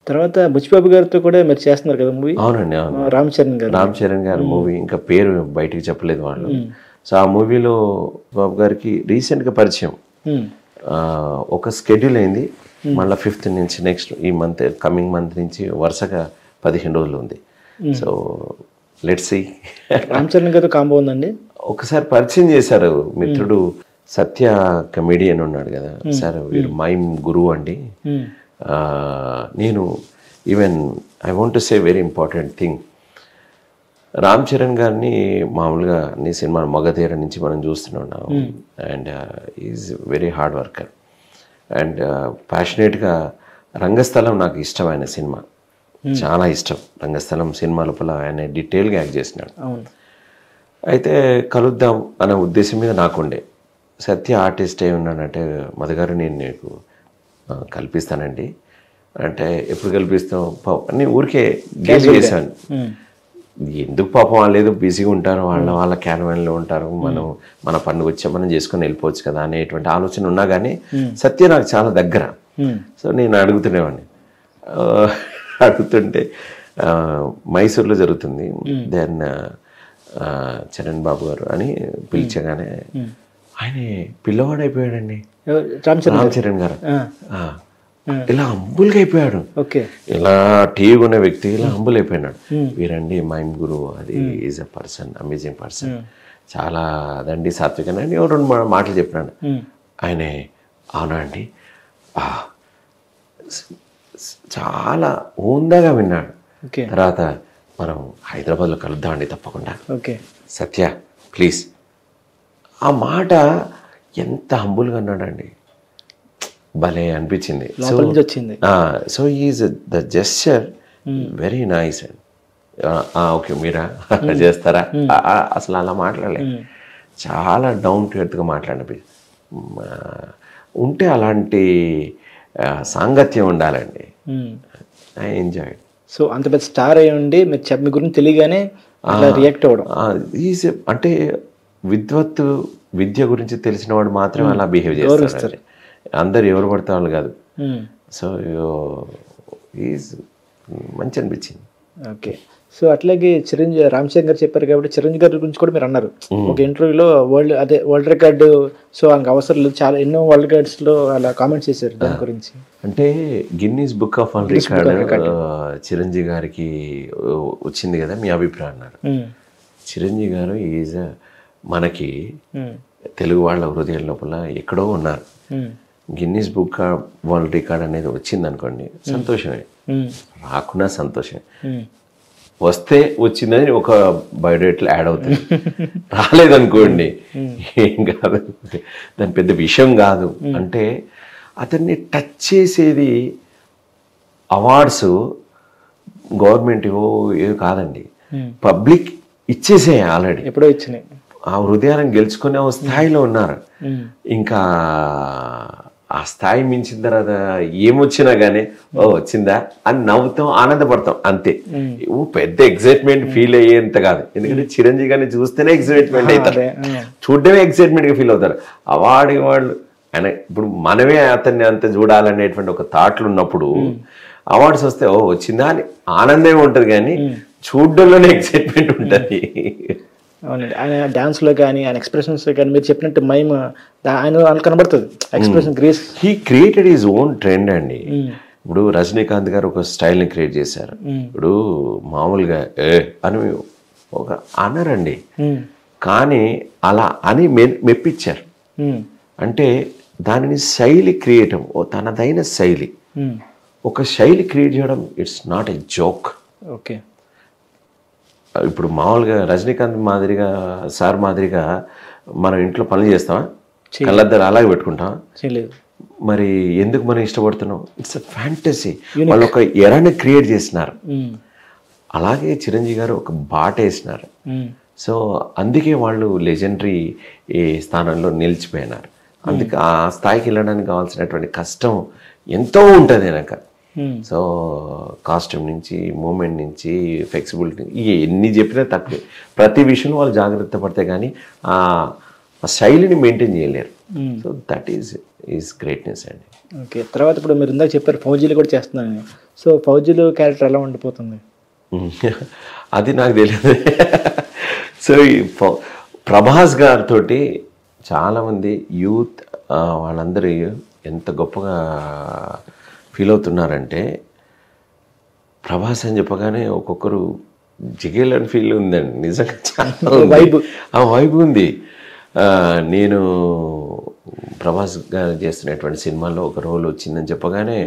తర్వాత బుచ్చిబాబు గారితో కూడా మీరు చేస్తున్నారు కదా మూవీ. అవునండి, అవును. రామ్ చరణ్ గారి మూవీ, ఇంకా పేరు బయటికి చెప్పలేదు వాళ్ళు. సో ఆ మూవీలో బాబు గారికి రీసెంట్గా పరిచయం, ఒక స్కెడ్యూల్ అయింది. మళ్ళీ 5th నుంచి నెక్స్ట్ ఈ మంత్, కమింగ్ మంత్ నుంచి వరుసగా 15 రోజులు ఉంది. So let's see. Ram Charan గారితో కాంబో ఉందండి. ఒకసారి పరిచయం చేశారు మిత్రుడు సత్య, కమెడియన్ ఉన్నాడు కదా సార్, వీరు మైమ్ గురువు అండి. నేను even I want to say very important thing, Ram Charan గారిని మామూలుగా అన్ని సినిమాలు మగధీర నుంచి మనం చూస్తున్నాం. And is very hard worker and ప్యాషనేట్గా. రంగస్థలం నాకు ఇష్టమైన సినిమా, చాలా ఇష్టం. రంగస్థలం సినిమా లోపల ఆయన డీటెయిల్గా యాక్ట్ చేసినాడు. అయితే కలుద్దాం అనే ఉద్దేశం మీద నాకుండే. సత్య ఆర్టిస్ట్ ఏ ఉన్నాడంటే, మధుగారు నేను నీకు కల్పిస్తానండి అంటే, ఎప్పుడు కల్పిస్తాం అని ఊరికే గేజ్ చేశాను. ఎందుకు పాపం వాళ్ళు ఏదో బిజీగా ఉంటారు, వాళ్ళ క్యారవాన్లో ఉంటారు, మన పండుగ వచ్చా మనం చేసుకొని వెళ్ళిపోవచ్చు కదా అనేటువంటి ఆలోచన ఉన్నా కానీ సత్య నాకు చాలా దగ్గర. సో నేను అడుగుతుంటే మైసూర్లో జరుగుతుంది. దెన్ చరణ్ బాబు గారు అని పిలిచగానే ఆయన పిల్లవాడు అయిపోయాడండి, రామ్ చరణ్ గారు. ఇలా హంబుల్గా అయిపోయాడు. ఇలా టీవీ ఉన్న వ్యక్తి ఇలా హంబుల్ అయిపోయినాడు. వీరండి మైమ్ గురు, అది is a person, amazing person, చాలా అదండి సాత్వికని అని 2 మాటలు చెప్పినాడు. ఆయనే అవునా అండి, చాలా ఊందాగా విన్నాడు. తర్వాత మనం హైదరాబాద్లో కలుద్దామండి తప్పకుండా, సత్య ప్లీజ్. ఆ మాట ఎంత హంబుల్గా అన్నాడండి, భలే అనిపించింది. So is the gesture very nice and okay మీరా చేస్తారా, అసలు అలా మాట్లాడలే, చాలా డౌన్ టు ఎర్త్గా మాట్లాడిన ఉంటే అలాంటి సాంగత్యం ఉండాలండి. I enjoy. సో అంత పెద్ద స్టార్ అయి ఉండి మీరు మీ గురించి తెలియగానే రియాక్ట్ అవ్వడం, అంటే విద్య గురించి తెలిసిన వాడు మాత్రమే అలా బిహేవ్ చేస్తారు. అందరు ఎవరు పడితే వాళ్ళు కాదు. సో ఈజ్ మంచి అనిపించింది. ఓకే. సో అట్లాగే రామ్ చరణ్ గారు చెప్పారు కాబట్టి చిరంజీవి గారి గురించి కూడా మీరు అన్నారు ఒక ఇంటర్వ్యూలో. వరల్డ్ రికార్డు, సో ఆయనకు అవసరం లేదు, చాలా ఎన్నో వరల్డ్ రికార్డ్స్లో అలా కామెంట్స్ చేశారు దాని గురించి. అంటే Guinness book of world record Chiranjeevi గారికి వచ్చింది కదా, మీ అభిప్రాయం అన్నారు. చిరంజీవి గారు ఈజ్ మనకి తెలుగు వాళ్ళ హృదయం లోపల ఎక్కడో ఉన్నారు. గిన్నీస్ బుక్ వరల్డ్ రికార్డ్ అనేది వచ్చింది అనుకోండి, సంతోషమే, రాకున్నా సంతోషమే. వస్తే వచ్చిందని ఒక బయోడేట్లో యాడ్ అవుతుంది, రాలేదనుకోండి ఏం కాదు, దాని పెద్ద విషయం కాదు. అంటే అతన్ని టచ్ చేసేది అవార్డ్స్ గవర్నమెంట్ ఏదో కాదండి, పబ్లిక్ ఇచ్చేసే ఆల్రెడీ, ఎప్పుడో ఇచ్చినాయి. ఆ హృదయాలను గెలుచుకునే స్థాయిలో ఉన్నారు. ఇంకా ఆ స్థాయి మించిన తర్వాత ఏమొచ్చినా కానీ వచ్చిందా అని నవ్వుతాం, ఆనందపడతాం అంతే. పెద్ద ఎక్సైట్మెంట్ ఫీల్ అయ్యేంత కాదు, ఎందుకంటే చిరంజీవి గారిని చూస్తేనే ఎక్సైట్మెంట్ అవుతారు, చూడడమే ఎక్సైట్మెంట్గా ఫీల్ అవుతారు. అవార్డు వాళ్ళు ఆయన ఇప్పుడు మనమే అతన్ని అంత చూడాలనేటువంటి ఒక థాట్లు ఉన్నప్పుడు అవార్డ్స్ వస్తే వచ్చిందా అని ఆనందమే ఉంటుంది, కానీ చూడడంలోనే ఎక్సైట్మెంట్ ఉంటుంది. అవునండి, ఆయన డాన్స్లో కానీ ఆయన ఎక్స్ప్రెషన్స్లో కానీ మీరు చెప్పినట్టు మైమ్ ఆయన కనబడుతుంది, expression grace. He created his own trend అండి. ఇప్పుడు రజనీకాంత్ గారు ఒక స్టైల్ని క్రియేట్ చేశారు. ఇప్పుడు మామూలుగా అని ఒక అనరండి, కానీ అలా అని మెప్పించారు. అంటే దానిని శైలి క్రియేట్, తనదైన శైలి, ఒక శైలి క్రియేట్ చేయడం it's not a joke. Okay. ఇప్పుడు మామూలుగా రజనీకాంత్ మాదిరిగా సార్ మాదిరిగా మనం ఇంట్లో పనులు చేస్తామా, కళ్ళద్దరు అలాగే పెట్టుకుంటాం, మరి ఎందుకు మనం ఇష్టపడుతున్నాం? It's a fantasy. వాళ్ళు ఒక ఎరాని క్రియేట్ చేసినారు. అలాగే చిరంజీవి గారు ఒక బాట వేసినారు. సో అందుకే వాళ్ళు లెజెండరీ స్థానంలో నిలిచిపోయినారు. అందుకే ఆ స్థాయికి వెళ్ళడానికి కావాల్సినటువంటి కష్టం ఎంతో ఉంటుంది వెనక. సో కాస్ట్యూమ్ నుంచి, మూమెంట్ నుంచి, ఫ్లెక్సిబిలిటీ, ఎన్ని చెప్పినా తక్కువే. ప్రతి విషయంలో వాళ్ళు జాగ్రత్త పడితే కానీ ఆ శైలిని మెయింటైన్ చేయలేరు. సో దట్ ఈజ్ గ్రేట్నెస్ అండి. ఓకే. తర్వాత ఇప్పుడు మీరు ఇందాక చెప్పారు ఫౌజీలు కూడా చేస్తున్నాను. సో ఫౌజీలో క్యారెక్టర్ ఎలా ఉండిపోతుంది? అది నాకు తెలియదు. సో ఈ ప్రభాస్ గారితో చాలామంది యూత్ వాళ్ళందరూ ఎంత గొప్పగా ఫీల్ అవుతున్నారంటే, ప్రభాస్ అని చెప్పగానే ఒక్కొక్కరు జిగేలని ఫీల్ ఉందండి. నిజంగా చాలా వైబ్, ఆ వైబ్ ఉంది. నేను ప్రభాస్ గారు చేస్తున్నటువంటి సినిమాలో ఒక రోల్ వచ్చిందని చెప్పగానే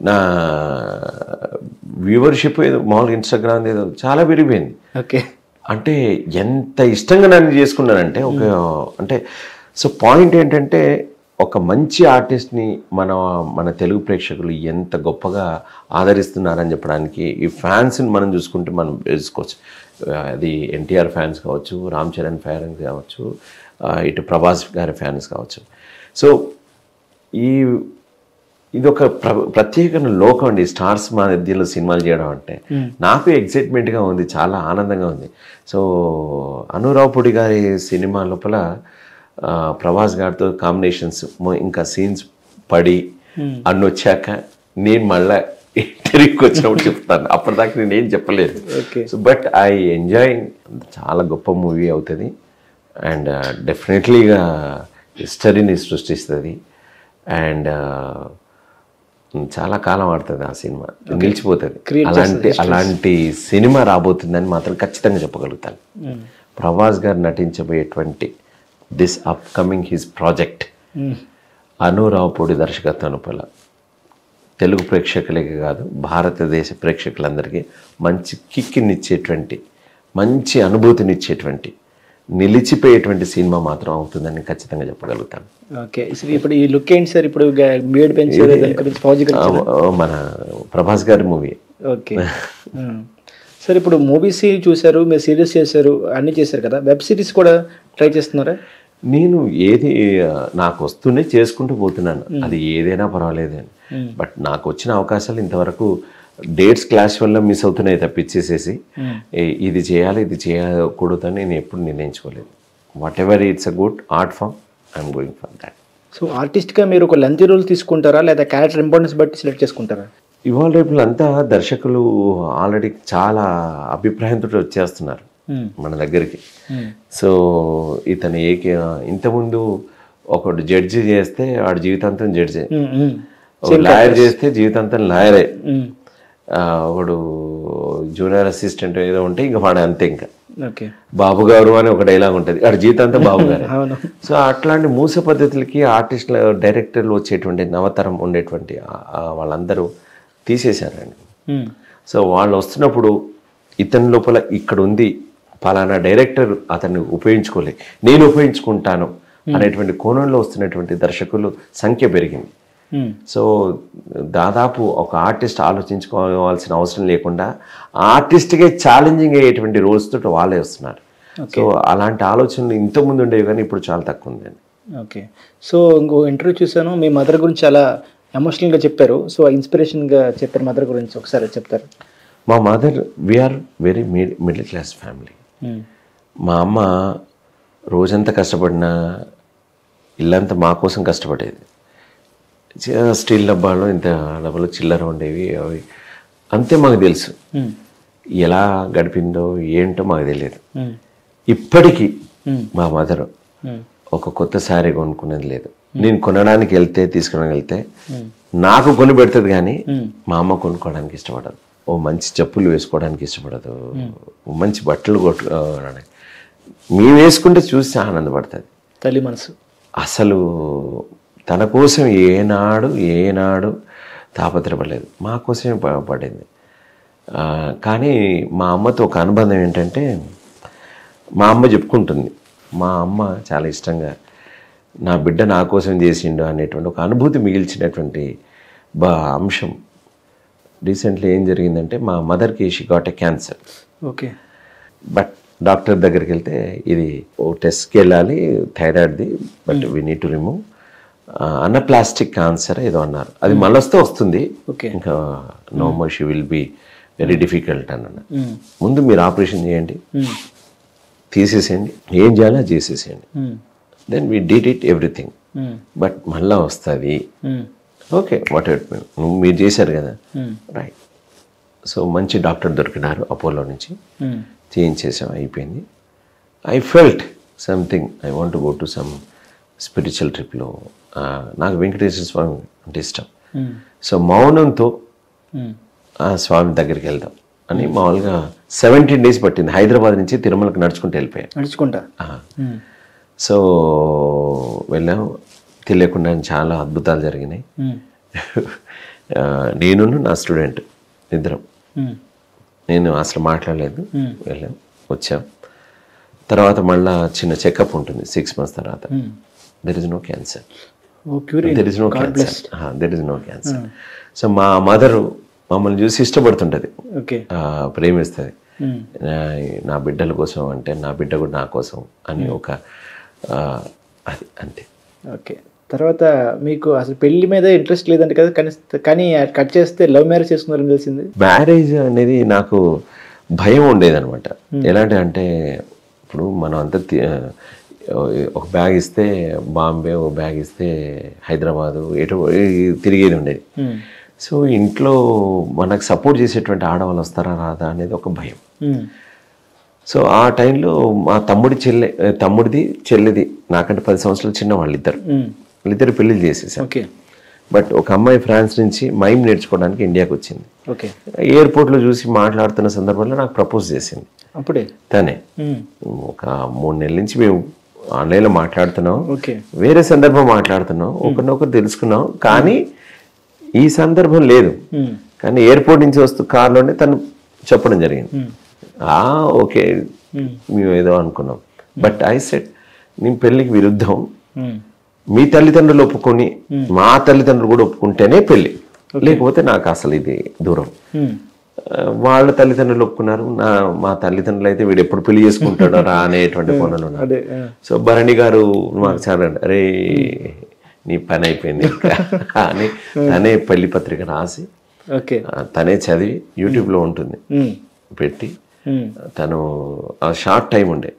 నా వ్యూవర్షిప్ ఏదో మామూలుగా ఇన్స్టాగ్రామ్ ఏదో చాలా పెరిగిపోయింది. ఓకే, అంటే ఎంత ఇష్టంగా నన్ను చేసుకున్నానంటే అంటే సో పాయింట్ ఏంటంటే, ఒక మంచి ఆర్టిస్ట్ని మన తెలుగు ప్రేక్షకులు ఎంత గొప్పగా ఆదరిస్తున్నారని చెప్పడానికి ఈ ఫ్యాన్స్ని మనం చూసుకుంటే మనం తెలుసుకోవచ్చు. అది ఎన్టీఆర్ ఫ్యాన్స్ కావచ్చు, రామ్ చరణ్ ఫ్యాన్స్ కావచ్చు, ఇటు ప్రభాస్ గారి ఫ్యాన్స్ కావచ్చు. సో ఇది ఒక ప్రత్యేకమైన లోకం అండి, స్టార్స్ మధ్యలో సినిమాలు చేయడం అంటే. నాకు ఎక్సైట్మెంట్గా ఉంది, చాలా ఆనందంగా ఉంది. సో అనురావుపూడి గారి సినిమా లోపల ప్రభాస్ గారితో కాంబినేషన్స్ ఇంకా సీన్స్ పడి అన్ని వచ్చాక నేను మళ్ళీ ఇంటర్వ్యూకి వచ్చినప్పుడు చెప్తాను. అప్పటిదాకా నేను ఏం చెప్పలేదు. So but I enjoy. చాలా గొప్ప మూవీ అవుతుంది అండ్ డెఫినెట్లీగా హిస్టరీని సృష్టిస్తుంది అండ్ చాలా కాలం ఆడుతుంది ఆ సినిమా, నిలిచిపోతుంది. అలాంటి సినిమా రాబోతుందని మాత్రం ఖచ్చితంగా చెప్పగలుగుతాను. ప్రభాస్ గారు నటించబోయేటువంటి దిస్ అప్కమింగ్ హిస్ ప్రాజెక్ట్ అనురావుపూడి దర్శకత్వం లోపల తెలుగు ప్రేక్షకులకే కాదు, భారతదేశ ప్రేక్షకులందరికీ మంచి కిక్కినిచ్చేటువంటి, మంచి అనుభూతినిచ్చేటువంటి, నిలిచిపోయేటువంటి సినిమా మాత్రం అవుతుందని ఖచ్చితంగా చెప్పగలుగుతాను. ఓకే, ఇప్పుడు ఈ లుక్ ఏంటి సార్? ఇప్పుడు బీఎడ్ పెంచారు, మన ప్రభాస్ గారి మూవీ. ఓకే సార్, ఇప్పుడు మూవీస్ చూశారు, మీరు సిరీస్ చేశారు, అన్నీ చేశారు కదా, వెబ్ సిరీస్ కూడా ట్రై చేస్తున్నారా? నేను ఏది నాకు వస్తూనే చేసుకుంటూ పోతున్నాను, అది ఏదైనా పర్వాలేదని. బట్ నాకు వచ్చిన అవకాశాలు ఇంతవరకు డేట్స్ క్లాష్ వల్ల మిస్ అవుతున్నాయి తప్పించేసేసి ఇది చేయాలి ఇది చేయకూడదని నేను ఎప్పుడు నిర్ణయించుకోలేదు. Whatever it's a good art form, I'm going for that. So ఆర్టిస్ట్గా మీరు ఒక లెంతీ రోల్ తీసుకుంటారా లేదా క్యారెక్టర్ ఇంపార్టెన్స్ బట్టి సెలెక్ట్ చేసుకుంటారా? ఇవాళ రేపులు అంతా దర్శకులు ఆల్రెడీ చాలా అభిప్రాయంతో వచ్చేస్తున్నారు మన దగ్గరికి. సో ఇతను ఇంతకుముందు ఒకడు జడ్జి చేస్తే వాడు జీవితాంతం జడ్జి, ఒక లాయర్ చేస్తే జీవితాంతం లాయరే, ఒకడు జూనియర్ అసిస్టెంట్ ఏదో ఉంటే ఇంకా వాడు అంతే. ఇంకా బాబు గారు అని ఒక డైలాగ్ ఉంటుంది, వాడు జీవితాంతం బాబు గారు. సో అట్లాంటి మూస పద్ధతులకి ఆర్టిస్టుల డైరెక్టర్లు వచ్చేటువంటి నవతరం ఉండేటువంటి వాళ్ళందరూ తీసేశారండి. సో వాళ్ళు వస్తున్నప్పుడు ఇతని లోపల ఇక్కడ ఉంది, పలానా డైరెక్టర్ అతన్ని ఉపయోగించుకోలే, నేను ఉపయోగించుకుంటాను అనేటువంటి కోణంలో వస్తున్నటువంటి దర్శకులు సంఖ్య పెరిగింది. సో దాదాపు ఒక ఆర్టిస్ట్ ఆలోచించుకోవాల్సిన అవసరం లేకుండా ఆర్టిస్ట్కే ఛాలెంజింగ్ అయ్యేటువంటి రోల్స్ తోటి వాళ్ళే వస్తున్నారు. సో అలాంటి ఆలోచనలు ఇంతకుముందు ఉండేవి కానీ ఇప్పుడు చాలా తక్కువ ఉందండి. ఓకే, సో ఇంకో ఇంటర్వ్యూ చూసాను, మీ మదర్ గురించి చాలా ఎమోషనల్గా చెప్పారు. సో ఇన్స్పిరేషన్గా చెప్పారు మదర్ గురించి, ఒకసారి చెప్తారు? మా mother, we are very middle class family. మా అమ్మ రోజంతా కష్టపడినా ఇల్లంతా మా కోసం కష్టపడేది. స్టీల్ డబ్బాలో ఇంత డబ్బాలో చిల్లర ఉండేవి, అవి అంతే మాకు తెలుసు. ఎలా గడిపిందో ఏంటో మాకు తెలియదు. ఇప్పటికీ మా మదర్ ఒక కొత్త శారీ కొనుక్కునేది లేదు. నేను కొనడానికి వెళ్తే తీసుకుని వెళ్తే నాకు కొని పెడుతుంది కానీ మా అమ్మ కొనుక్కోవడానికి ఇష్టపడదు. ఓ మంచి చెప్పులు వేసుకోవడానికి ఇష్టపడదు, మంచి బట్టలు కొట్టుకోవడానికి. మేము వేసుకుంటే చూసి ఆనందపడుతుంది తల్లి మనసు. అసలు తన కోసం ఏనాడు తాపత్రపడలేదు, మా కోసమే పడింది. కానీ మా అమ్మతో ఒక అనుబంధం ఏంటంటే, మా అమ్మ చెప్పుకుంటుంది, మా అమ్మ చాలా ఇష్టంగా నా బిడ్డ నా కోసం చేసిండు అనేటువంటి ఒక అనుభూతి మిగిల్చినటువంటి అంశం. రీసెంట్లీ ఏం జరిగిందంటే, మా మదర్కి she got a cancer. Okay, but doctor దగ్గరికి వెళ్తే ఇది ఓ టెస్ట్కి వెళ్ళాలి థైరాయిడ్ది, but we need to remove anaplastic cancer ఏదో అన్నారు. అది మళ్ళీ వస్తుంది, ఇంకా no more she will be very difficult అన్న. ముందు మీరు ఆపరేషన్ చేయండి, తీసేసేయండి, ఏం చేయాలో చేసేసేయండి, then we did it everything, but మళ్ళీ వస్తుంది ఓకే వాట్ ఎవర్ నువ్వు మీరు చేశారు కదా రైట్. సో మంచి డాక్టర్ దొరికినారు అపోలో నుంచి, చేయించేసాం, అయిపోయింది. I felt something I want go to some spiritual ట్రిప్లో. నాకు వెంకటేశ్వర స్వామి అంటే ఇష్టం. సో మౌనంతో ఆ స్వామి దగ్గరికి వెళ్దాం అని మామూలుగా 17 days పట్టింది. హైదరాబాద్ నుంచి తిరుమలకు నడుచుకుంటూ వెళ్ళిపోయాను. నడుచుకుంటా. సో వెళ్ళాం, తెలియకుండా చాలా అద్భుతాలు జరిగినాయి. నేను నా స్టూడెంట్ ఇద్దరం, నేను అసలు మాట్లాడలేదు, వెళ్ళాం, వచ్చాం. తర్వాత మళ్ళీ చిన్న చెకప్ ఉంటుంది 6 months తర్వాత. There is no cancer, there is no cancer, there is no cancer. So మా మదరు మమ్మల్ని చూసి ఇష్టపడుతుంటుంది, ప్రేమిస్తుంది. నా బిడ్డల కోసం అంటే నా బిడ్డ కూడా నా కోసం అని ఒక అది అంతే. ఓకే. తర్వాత మీకు అసలు పెళ్లి మీద ఇంట్రెస్ట్ లేదంటే కదా, కానీ కట్ చేస్తే లవ్ మ్యారేజ్ చేసుకున్నారని తెలిసింది. మ్యారేజ్ అనేది నాకు భయం ఉండేదన్నమాట. ఎలాంటి అంటే ఇప్పుడు మనం అంతా ఒక బ్యాగ్ ఇస్తే బాంబే, ఒక బ్యాగ్ ఇస్తే హైదరాబాదు, ఎటు తిరిగేది ఉండేది. సో ఇంట్లో మనకు సపోర్ట్ చేసేటువంటి ఆడవాళ్ళు వస్తారా రాదా అనేది ఒక భయం. సో ఆ టైంలో మా తమ్ముడిది చెల్లిది నాకంటే 10 సంవత్సరాలు చిన్న వాళ్ళిద్దరు పెళ్లిళ్ళు చేసేసారు. బట్ ఒక అమ్మాయి ఫ్రాన్స్ నుంచి మైమ్ నేర్చుకోవడానికి ఇండియాకి వచ్చింది. ఎయిర్పోర్ట్లో చూసి మాట్లాడుతున్న సందర్భంలో నాకు ప్రపోజ్ చేసింది. అప్పుడే తనే ఒక 3 నెలల నుంచి మేము ఆన్లైన్లో మాట్లాడుతున్నాం, వేరే సందర్భం మాట్లాడుతున్నాం, ఒకరినొకరు తెలుసుకున్నాం, కానీ ఈ సందర్భం లేదు. కానీ ఎయిర్పోర్ట్ నుంచి వస్తూ కార్లోనే తను చెప్పడం జరిగింది. ఓకే మేము ఏదో అనుకున్నాం. బట్ ఐ సెడ్ నేను పెళ్ళికి విరుద్ధం, మీ తల్లిదండ్రులు ఒప్పుకొని మా తల్లిదండ్రులు కూడా ఒప్పుకుంటేనే పెళ్ళి, లేకపోతే నాకు అసలు ఇది దూరం. వాళ్ళ తల్లిదండ్రులు ఒప్పుకున్నారు, మా తల్లిదండ్రులు అయితే వీడు ఎప్పుడు పెళ్లి చేసుకుంటాడో రా అనేటువంటి కోణంలో ఉన్నారు. సో భరణి గారు మాకు చాలా అరే నీ పని అయిపోయింది అని తనే పెళ్లి పత్రిక రాసి తనే చదివి యూట్యూబ్లో ఉంటుంది పెట్టి, తను షార్ట్ టైం ఉండే.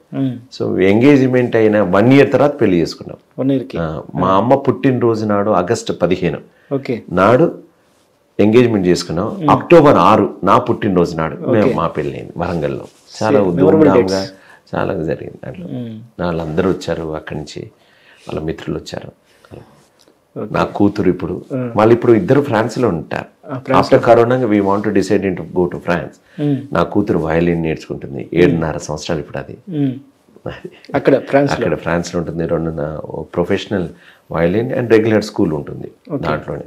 సో ఎంగేజ్మెంట్ అయిన 1 year తర్వాత పెళ్లి చేసుకున్నాం. మా అమ్మ పుట్టినరోజు నాడు August 15 నాడు ఎంగేజ్మెంట్ చేసుకున్నాం. October 6 నా పుట్టినరోజు నాడు మా పెళ్ళి అయింది వరంగల్లో. చాలా ధూమ్ధామ్గా చాలా జరిగింది. అట్లా వాళ్ళందరూ వచ్చారు, అక్కడి నుంచి వాళ్ళ మిత్రులు వచ్చారు. నా కూతురు ఇప్పుడు వాళ్ళు ఇప్పుడు ఇద్దరు ఫ్రాన్స్ లో ఉంటారు. After corona we want to decide to go to France. నా కూతురు వయలిన్ నేర్చుకుంటుంది, 7.5 సంవత్సరాలు ఇప్పుడు. అది అక్కడ ఫ్రాన్స్ లో ఉంటుంది. 2 professional violin and regular school ఉంటుంది దాంట్లోనే.